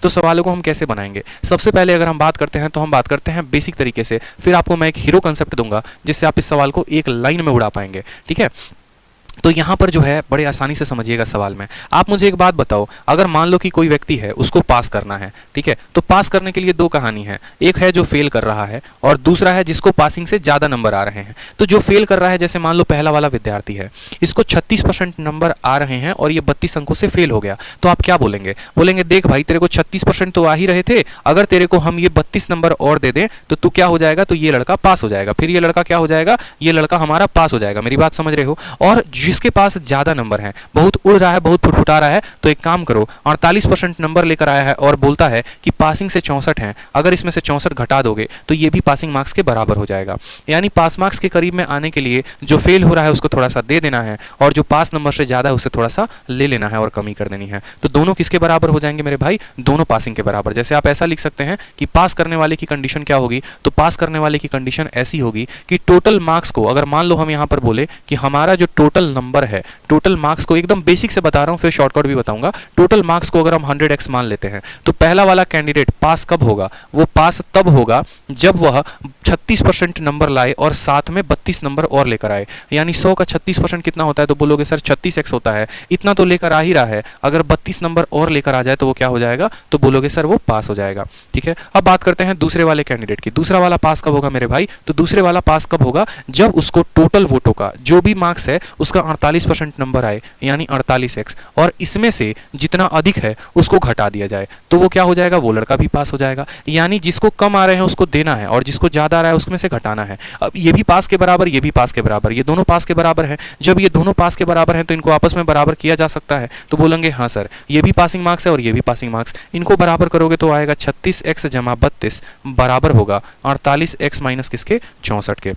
तो सवालों को हम कैसे बनाएंगे? सबसे पहले अगर हम बात करते हैं तो हम बात करते हैं बेसिक तरीके से, फिर आपको मैं एक हीरो कंसेप्ट दूंगा जिससे आप इस सवाल को एक लाइन में उड़ा पाएंगे। ठीक है, तो यहाँ पर जो है बड़े आसानी से समझिएगा सवाल में। आप मुझे एक बात बताओ, अगर मान लो कि कोई व्यक्ति है, उसको पास करना है, ठीक है, तो पास करने के लिए दो कहानी है, एक है जो फेल कर रहा है और दूसरा है जिसको पासिंग से ज़्यादा नंबर आ रहे हैं। तो जो फेल कर रहा है, जैसे मान लो पहला वाला विद्यार्थी है, इसको 36% नंबर आ रहे हैं और ये 32 अंकों से फेल हो गया, तो आप क्या बोलेंगे? बोलेंगे देख भाई, तेरे को 36% तो आ ही रहे थे, अगर तेरे को हम ये 32 नंबर और दे दें तो तू क्या हो जाएगा? तो ये लड़का पास हो जाएगा। फिर ये लड़का क्या हो जाएगा? ये लड़का हमारा पास हो जाएगा। मेरी बात समझ रहे हो? और जिसके पास ज्यादा नंबर है, बहुत उड़ रहा है, बहुत फुटफुटा रहा है, तो एक काम करो, 48% नंबर लेकर आया है और बोलता है कि पासिंग से 64 है, अगर इसमें से 64 घटा दोगे तो ये भी पासिंग मार्क्स के बराबर हो जाएगा। यानी पास मार्क्स के करीब में आने के लिए जो फेल हो रहा है उसको थोड़ा सा दे देना है और जो पास नंबर से ज्यादा है उससे थोड़ा सा ले लेना है और कमी कर देनी है। तो दोनों किसके बराबर हो जाएंगे मेरे भाई? दोनों पासिंग के बराबर। जैसे आप ऐसा लिख सकते हैं कि पास करने वाले की कंडीशन क्या होगी? तो पास करने वाले की कंडीशन ऐसी होगी कि टोटल मार्क्स को, अगर मान लो हम यहां पर बोले कि हमारा जो टोटल नंबर है, टोटल मार्क्स को, एकदम बेसिक से बता रहा हूं, फिर शॉर्टकट भी बताऊंगा, टोटल मार्क्स को अगर हम 100x मान लेते हैं तो पहला वाला कैंडिडेट पास कब होगा? वो पास तब होगा जब वह 36% नंबर लाए और साथ में 32 नंबर और लेकर आए। यानी 100 का 36% कितना होता है? तो बोलोगे सर 36x होता है, इतना तो लेकर आ ही रहा है, अगर 32 नंबर और लेकर आ जाए तो वो क्या हो जाएगा? तो बोलोगे सर वो पास हो जाएगा। ठीक है, अब बात करते हैं दूसरे वाले कैंडिडेट की। दूसरा वाला पास कब होगा मेरे भाई? तो दूसरे वाला पास कब होगा? जब उसको टोटल वोटों का जो भी मार्क्स है उसका 48% नंबर आए, यानी 48x, और इसमें से जितना अधिक है उसको घटा दिया जाए, तो वो क्या हो जाएगा? वो लड़का भी पास हो जाएगा। यानी जिसको कम आ रहे हैं उसको देना है और जिसको ज्यादा आ रहा है उसमें से घटाना है। अब ये भी पास के बराबर, ये भी पास के बराबर, ये दोनों पास के बराबर है। जब ये दोनों पास के बराबर हैं तो इनको आपस में बराबर किया जा सकता है। तो बोलेंगे हाँ सर, ये भी पासिंग मार्क्स है और ये भी पासिंग मार्क्स, इनको बराबर करोगे तो आएगा 36x जमा 32 बराबर होगा 48x माइनस किसके? 64 के।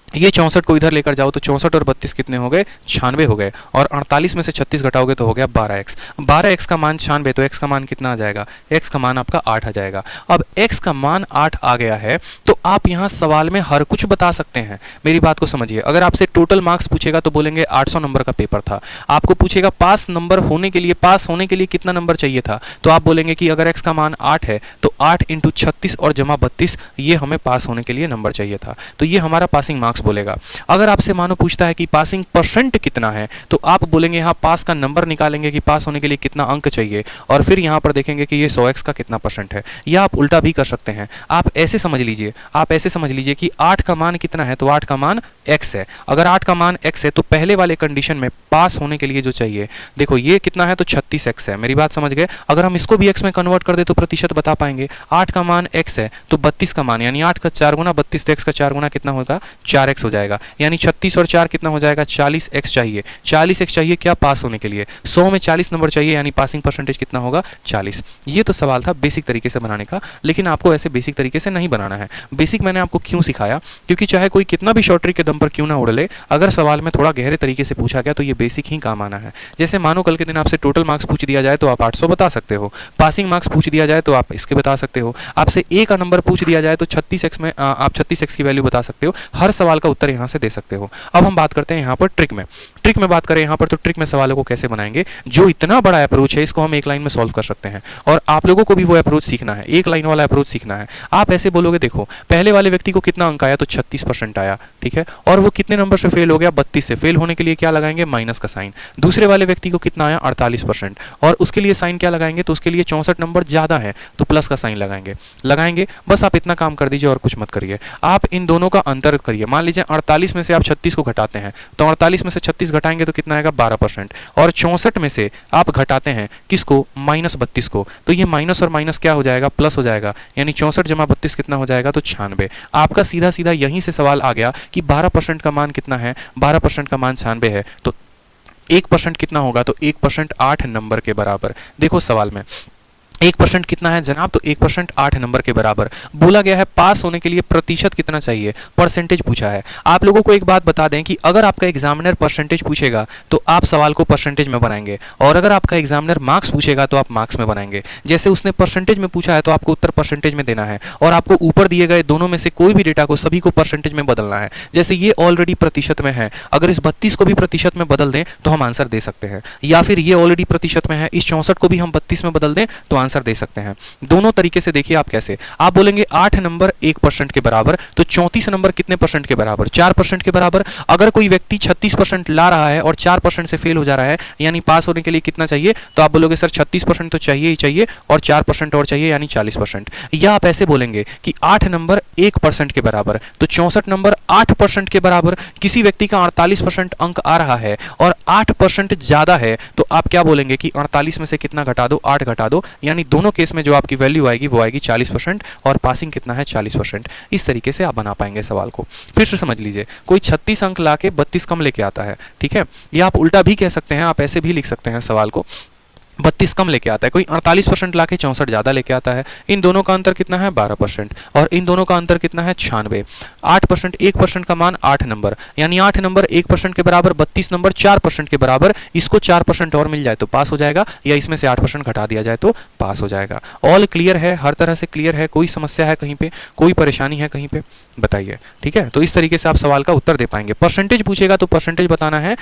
ये 64 को इधर लेकर जाओ तो 64 और 32 कितने हो गए? 96 हो गए, और 48 में से 36 घटाओगे तो हो गया 12x। 12x का मान 96, तो x का मान कितना आ जाएगा? x का मान आपका 8 आ जाएगा। अब x का मान 8 आ गया है तो आप यहाँ सवाल में हर कुछ बता सकते हैं। मेरी बात को समझिए, अगर आपसे टोटल मार्क्स पूछेगा तो बोलेंगे 800 नंबर का पेपर था। आपको पूछेगा पास नंबर होने के लिए, पास होने के लिए कितना नंबर चाहिए था, तो आप बोलेंगे कि अगर x का मान 8 है तो 8 × 36 और जमा 32, ये हमें पास होने के लिए नंबर चाहिए था, तो ये हमारा पासिंग मार्क्स बोलेगा। अगर आपसे मानो पूछता है कि पासिंग परसेंट कितना है, तो आप बोलेंगे यहाँ पास का नंबर निकालेंगे कि पास होने के लिए कितना अंक चाहिए, और फिर यहाँ पर देखेंगे कि ये 100x का कितना परसेंट है। या आप उल्टा भी कर सकते हैं, आप ऐसे समझ लीजिए, आप ऐसे समझ लीजिए कि 8 का मान कितना है, तो 8 का मान x है। अगर 8 का मान x है तो पहले वाले कंडीशन में पास होने के लिए जो चाहिए, देखो ये कितना है, तो 36x है। मेरी बात समझ गए? अगर हम इसको भी x में कन्वर्ट कर दे तो प्रतिशत बता पाएंगे। 8 का मान x है तो 32 का मान, यानी 8 का 4 गुना 32, तो x का 4 गुना कितना होगा? 4x हो जाएगा। यानी 36 और 4 कितना हो जाएगा? 40x चाहिए। 40x चाहिए क्या? पास होने के लिए। 100 में 40 नंबर चाहिए, यानी पासिंग परसेंटेज कितना होगा? 40। ये तो सवाल था बेसिक तरीके से बनाने का, लेकिन आपको ऐसे बेसिक तरीके से नहीं बनाना है। बेसिक मैंने आपको क्यों सिखाया? क्योंकि चाहे कोई कितना भी शॉर्ट ट्रिक के दम पर क्यों ना उड़ ले, अगर सवाल में थोड़ा गहरे तरीके से पूछा गया तो ये बेसिक ही काम आना है। जैसे मानो कल के दिन आपसे टोटल मार्क्स पूछ दिया जाए तो आप 800 बता सकते हो, पासिंग मार्क्स पूछ दिया जाए तो आप इसके बता सकते हो, आपसे a का नंबर पूछ दिया जाए तो 36x में आप 36x की वैल्यू बता सकते हो। हर सवाल का उत्तर यहाँ से दे सकते हो। अब हम बात करते हैं यहाँ पर ट्रिक में। ट्रिक में बात करें यहाँ पर, तो ट्रिक में सवालों को कैसे बनाएंगे? जो इतना बड़ा अप्रोच है इसको हम एक लाइन में सॉल्व कर सकते हैं, और आप लोगों को भी वो अप्रोच सीखना है, एक लाइन वाला अप्रोच सीखना है। आप ऐसे बोलोगे, देखो पहले वाले व्यक्ति को कितना अंक आया, तो 36% आया, ठीक है, और वो कितने नंबर से फेल हो गया? 32 से। फेल होने के लिए क्या लगाएंगे? माइनस का साइन। दूसरे वाले व्यक्ति को कितना आया? 48%, और उसके लिए साइन क्या लगाएंगे? तो उसके लिए 64 नंबर ज्यादा है तो प्लस का साइन लगाएंगे। बस आप इतना काम कर दीजिए और कुछ मत करिए। आप इन दोनों का अंतर करिए। मान लीजिए 48 में से आप 36 को घटाते हैं, तो 48 में से 36 घटाएंगे तो कितना आएगा? 12%, और 64 में से आप घटाते हैं किसको? -32 को, तो ये माइनस और माइनस क्या हो जाएगा? प्लस हो जाएगा, यानी 64 जमा 32 कितना हो जाएगा? तो 96। आपका सीधा सीधा यहीं से सवाल आ गया कि 12% का मान कितना है? 12% का मान 96 है, तो 1% कितना होगा? तो 1% 8 नंबर के बराबर। देखो सवाल में 1% कितना है जनाब? तो 1% 8 नंबर के बराबर। बोला गया है पास होने के लिए प्रतिशत कितना चाहिए, परसेंटेज पूछा है। आप लोगों को एक बात बता दें कि अगर आपका एग्जामिनर परसेंटेज पूछेगा तो आप सवाल को परसेंटेज में बनाएंगे, और अगर आपका एग्जामिनर मार्क्स पूछेगा तो आप मार्क्स में बनाएंगे। जैसे उसने परसेंटेज में पूछा है तो आपको उत्तर परसेंटेज में देना है, और आपको ऊपर दिए गए दोनों में से कोई भी डेटा को सभी को परसेंटेज में बदलना है। जैसे ये ऑलरेडी प्रतिशत में है, अगर इस 32 को भी प्रतिशत में बदल दें तो हम आंसर दे सकते हैं, या फिर ये ऑलरेडी प्रतिशत में है, इस 64 को भी हम 32 में बदल दें तो आंसर दे सकते हैं। दोनों तरीके से देखिए आप कैसे, आप बोलेंगे 8 नंबर 1% के बराबर, तो 34 नंबर कितने परसेंट के बराबर, 4% के बराबर। अगर कोई व्यक्ति 36% ला रहा है और 4% से फेल हो जा रहा है, यानी पास होने के लिए कितना चाहिए, तो आप बोलोगे सर 36% तो चाहिए ही चाहिए और 4% और चाहिए, यानी 40%। या आप ऐसे बोलेंगे कि 8 नंबर 1% के बराबर, तो 64 नंबर 8% के बराबर। किसी व्यक्ति का 48% अंक आ रहा है और 8% ज्यादा है, तो आप क्या बोलेंगे कि 48 में से कितना घटा दो, 8 घटा दो, यानी दोनों केस में जो आपकी वैल्यू आएगी वो आएगी 40% और पासिंग कितना है, 40%। इस तरीके से आप बना पाएंगे सवाल को। फिर से समझ लीजिए, कोई 36 अंक लाके 32 कम लेके आता है, ठीक है, या आप उल्टा भी कह सकते हैं, आप ऐसे भी लिख सकते हैं सवाल को, 32 कम लेके आता है, कोई 48% लाके 64 ज़्यादा लेके आता है। इन दोनों का अंतर कितना है, 12%, और इन दोनों का अंतर कितना है, 96। 8%, 1% का मान 8 नंबर, यानी 8 नंबर 1% के बराबर, 32 नंबर 4% के बराबर। इसको 4% और मिल जाए तो पास हो जाएगा, या इसमें से 8% घटा दिया जाए तो पास हो जाएगा। ऑल क्लियर है, हर तरह से क्लियर है, कोई समस्या है कहीं पे, कोई परेशानी है कहीं पे, बताइए। ठीक है, तो इस तरीके से आप सवाल का उत्तर दे पाएंगे। परसेंटेज पूछेगा तो परसेंटेज बताना है।